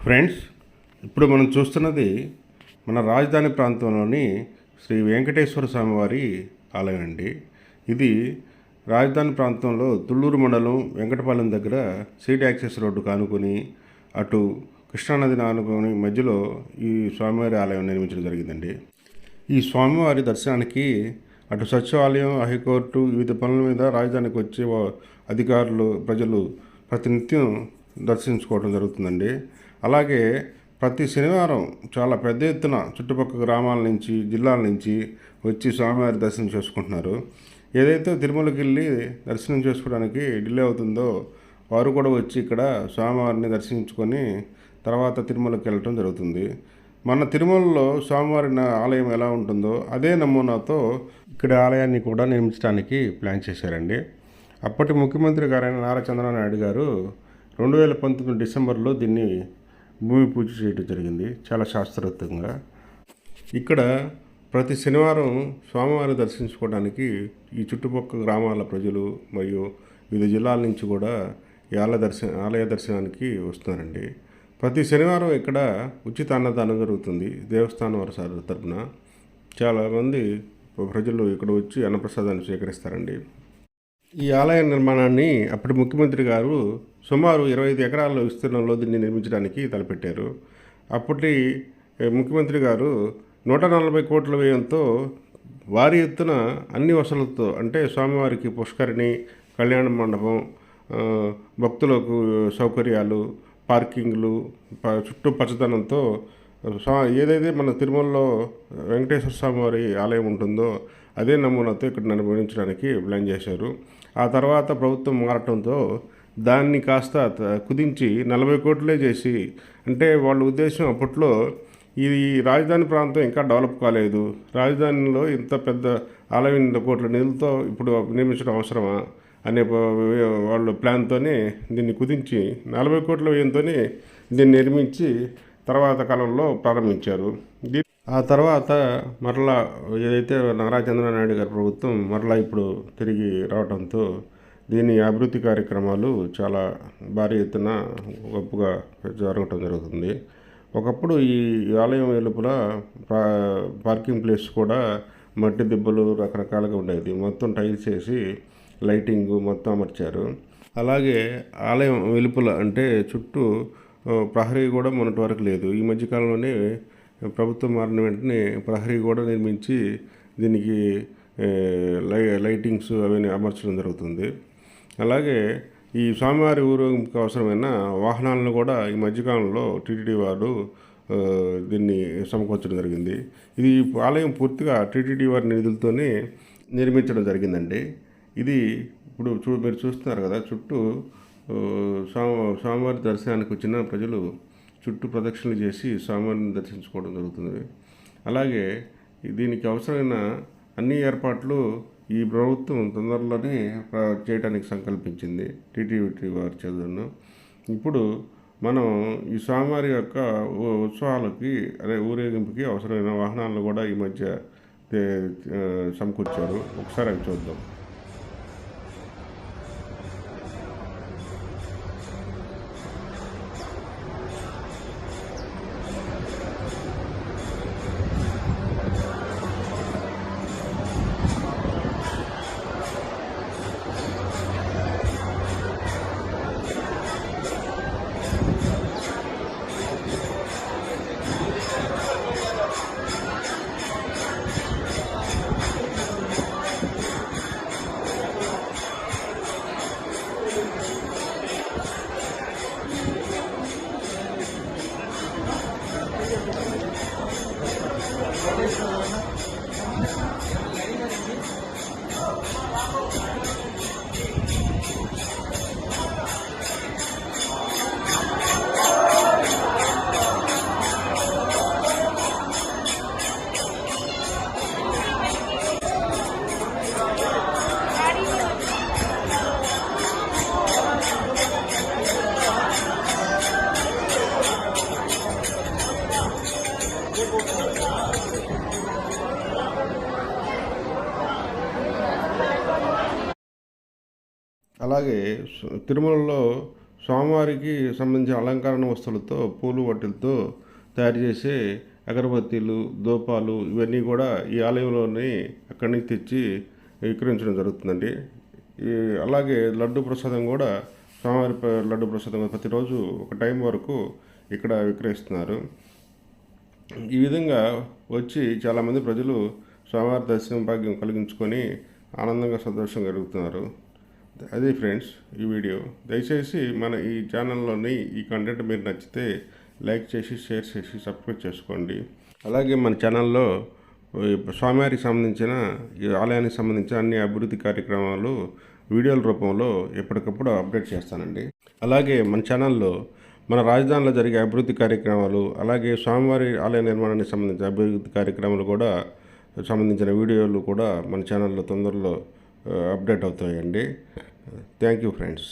Friends, ఇప్పుడు మనం చూస్తున్నది మన రాజధాని ప్రాంతంలోని శ్రీ వెంకటేశ్వర స్వామివారి ఆలయం అండి. ఇది రాజధాని ప్రాంతంలో తుళ్ళూరు మండలం వెంకటపాలెం దగ్గర సీట్ యాక్సెస్ రోడ్డు కానుకొని అటు కృష్ణానదిని ఆనుకొని మధ్యలో ఈ స్వామివారి ఆలయం నిర్మించడం జరిగిందండి. ఈ స్వామివారి దర్శనానికి అటు సచివాలయం, హైకోర్టు వివిధ పనుల మీద రాజధానికి వచ్చే అధికారులు, ప్రజలు ప్రతినిత్యం దర్శించుకోవడం జరుగుతుందండి. అలాగే ప్రతి శనివారం చాలా పెద్ద ఎత్తున చుట్టుపక్కల గ్రామాల నుంచి, జిల్లాల నుంచి వచ్చి స్వామివారి దర్శనం చేసుకుంటున్నారు. ఏదైతే తిరుమలకి వెళ్ళి దర్శనం చేసుకోవడానికి డిలే అవుతుందో వారు కూడా వచ్చి ఇక్కడ స్వామివారిని దర్శించుకొని తర్వాత తిరుమలకి వెళ్ళటం జరుగుతుంది. మన తిరుమలలో స్వామివారి ఆలయం ఎలా ఉంటుందో అదే నమూనాతో ఇక్కడ ఆలయాన్ని కూడా నిర్మించడానికి ప్లాన్ చేశారండి. అప్పటి ముఖ్యమంత్రి గారైన నారా చంద్రబాబు నాయుడు గారు 2019 డిసెంబర్లో దీన్ని భూమి పూజ చేయడం జరిగింది, చాలా శాస్త్రోక్తంగా. ఇక్కడ ప్రతి శనివారం స్వామివారిని దర్శించుకోవడానికి ఈ చుట్టుపక్కల గ్రామాల ప్రజలు మరియు వివిధ జిల్లాల నుంచి కూడా ఈ ఆలయ దర్శనానికి వస్తున్నారండి. ప్రతి శనివారం ఇక్కడ ఉచిత అన్నదానం జరుగుతుంది దేవస్థానం వారి తరపున. చాలామంది ప్రజలు ఇక్కడ వచ్చి అన్నప్రసాదాన్ని స్వీకరిస్తారండి. ఈ ఆలయ నిర్మాణాన్ని అప్పటి ముఖ్యమంత్రి గారు సుమారు 25 ఎకరాల విస్తీర్ణంలో దీన్ని నిర్మించడానికి తలపెట్టారు. అప్పటి ముఖ్యమంత్రి గారు 140 కోట్ల వ్యయంతో భారీ ఎత్తున అన్ని వసతులతో, అంటే స్వామివారికి పుష్కరిణి, కళ్యాణ మండపం, భక్తులకు సౌకర్యాలు, పార్కింగ్లు, చుట్టూ పచ్చదనంతో ఏదైతే మన తిరుమలలో వెంకటేశ్వర స్వామి వారి ఆలయం ఉంటుందో అదే నమూనాతో ఇక్కడ నిర్మించడానికి ప్లాన్ చేశారు. ఆ తర్వాత ప్రభుత్వం మారటంతో దాన్ని కాస్త కుదించి 40 కోట్లే చేసి, అంటే వాళ్ళ ఉద్దేశం అప్పట్లో ఇది రాజధాని ప్రాంతం ఇంకా డెవలప్ కాలేదు, రాజధానిలో ఇంత పెద్ద ఆలయం 100 కోట్ల నిధులతో ఇప్పుడు నిర్మించడం అవసరమా అనే వాళ్ళ ప్లాన్తోనే దీన్ని కుదించి 40 కోట్ల వ్యయంతోనే దీన్ని నిర్మించి తర్వాత కాలంలో ప్రారంభించారు. ఆ తర్వాత మరలా ఏదైతే నారా చంద్రబాబు నాయుడు గారి ప్రభుత్వం మరలా ఇప్పుడు తిరిగి రావడంతో దీని అభివృద్ధి కార్యక్రమాలు చాలా భారీ ఎత్తున గొప్పగా జరగటం జరుగుతుంది. ఒకప్పుడు ఈ ఆలయం వెలుపల పార్కింగ్ ప్లేస్ కూడా మట్టి దిబ్బలు రకరకాలుగా ఉండేది. మొత్తం టైల్స్ వేసి లైటింగ్ మొత్తం అమర్చారు. అలాగే ఆలయం వెలుపల అంటే చుట్టూ ప్రహరీ కూడా మొన్నటి వరకు లేదు. ఈ మధ్యకాలంలోనే ప్రభుత్వం మారిన వెంటనే ప్రహరీ కూడా నిర్మించి దీనికి లైటింగ్స్ అవన్నీ అమర్చడం జరుగుతుంది. అలాగే ఈ స్వామివారి ఊరేగింపుకి అవసరమైన వాహనాలను కూడా ఈ మధ్యకాలంలో టీటీడీ వారు దీన్ని సమకూర్చడం జరిగింది. ఇది ఆలయం పూర్తిగా టీటీడీ వారి నిధులతోనే నిర్మించడం జరిగిందండి. ఇది ఇప్పుడు మీరు చూస్తున్నారు కదా, చుట్టూ స్వామివారి దర్శనానికి వచ్చిన ప్రజలు చుట్టూ ప్రదక్షిణలు చేసి స్వామివారిని దర్శించుకోవడం జరుగుతుంది. అలాగే దీనికి అవసరమైన అన్ని ఏర్పాట్లు ఈ ప్రభుత్వం తొందరలోనే చేయడానికి సంకల్పించింది టీటీడీ వారి చేతులను. ఇప్పుడు మనం ఈ స్వామివారి యొక్క ఉత్సవాలకి అదే ఊరేగింపుకి అవసరమైన వాహనాలను కూడా ఈ మధ్య సమకూర్చారు. ఒకసారి అవి చూద్దాం. అలాగే తిరుమలలో స్వామివారికి సంబంధించిన అలంకరణ వస్తువులతో పూలు వట్టులతో తయారు చేసే అగరబత్తీలు దూపాలు ఇవన్నీ కూడా ఈ ఆలయంలోని అక్కడి నుంచి తెచ్చి విక్రయించడం జరుగుతుందండి. అలాగే లడ్డు ప్రసాదం కూడా స్వామివారి లడ్డు ప్రసాదం ప్రతిరోజు ఒక టైం వరకు ఇక్కడ విక్రయిస్తున్నారు. ఈ విధంగా వచ్చి చాలామంది ప్రజలు స్వామివారి దర్శనం భాగ్యం కలిగించుకొని ఆనందంగా సంతోషంగా గడుపుతున్నారు. అదే ఫ్రెండ్స్ ఈ వీడియో. దయచేసి మన ఈ ఛానల్లోని ఈ కంటెంట్ మీరు నచ్చితే లైక్ చేసి షేర్ చేసి సబ్స్క్రైబ్ చేసుకోండి. అలాగే మన ఛానల్లో స్వామివారికి సంబంధించిన ఈ ఆలయానికి సంబంధించిన అన్ని అభివృద్ధి కార్యక్రమాలు వీడియోల రూపంలో ఎప్పటికప్పుడు అప్డేట్ చేస్తానండి. అలాగే మన ఛానల్లో మన రాజధానిలో జరిగే అభివృద్ధి కార్యక్రమాలు, అలాగే స్వామివారి ఆలయ నిర్మాణానికి సంబంధించిన అభివృద్ధి కార్యక్రమాలు కూడా సంబంధించిన వీడియోలు కూడా మన ఛానల్లో తొందరలో అప్డేట్ అవుతాయండి. Thank you friends.